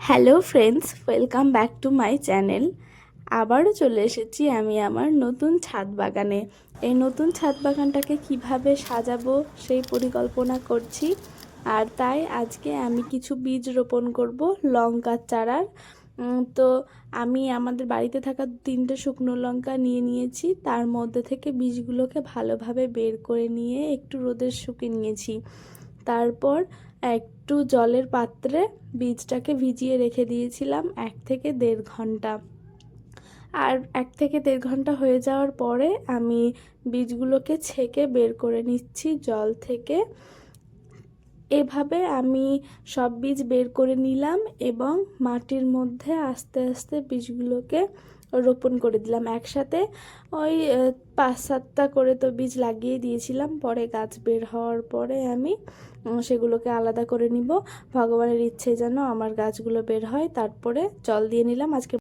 Hello friends, welcome back to my channel. আবারও চলে এসেছি আমি আমার নতুন ছাদ বাগানে। এই নতুন ছাদ বাগানটাকে কিভাবে সাজাবো সেই পরিকল্পনা করছি। আর তাই আজকে আমি কিছু বীজ রোপণ করব লঙ্কার চারার। তো আমি আমাদের বাড়িতে থাকা 3টে শুকনো লঙ্কা নিয়ে নিয়েছি। তার মধ্যে থেকে বীজগুলোকে ভালোভাবে বের করে নিয়ে একটু রোদে শুকিয়ে নিয়েছি। তারপর একটু জলের পাত্রে বীজটাকে ভিজিয়ে রেখে দিয়েছিলাম 1 থেকে 1.5 ঘন্টা। আর 1 থেকে 1.5 ঘন্টা হয়ে যাওয়ার পরে আমি বীজগুলোকে ছেঁকে বের করে নিচ্ছি জল থেকে। এভাবে আমি সব বীজ বের করে নিলাম এবং মাটির মধ্যে আস্তে আস্তে বীজগুলোকে রোপণ করে দিলাম একসাথে। ওই 5-7টা করে তো বীজ লাগিয়ে দিয়েছিলাম। পরে গাছ বের হওয়ার পরে আমি সেগুলোকে আলাদা করে নিব। ভগবানের ইচ্ছে যেন আমার গাছগুলো বের হয়। তারপরে জল দিয়ে নিলাম। আজকে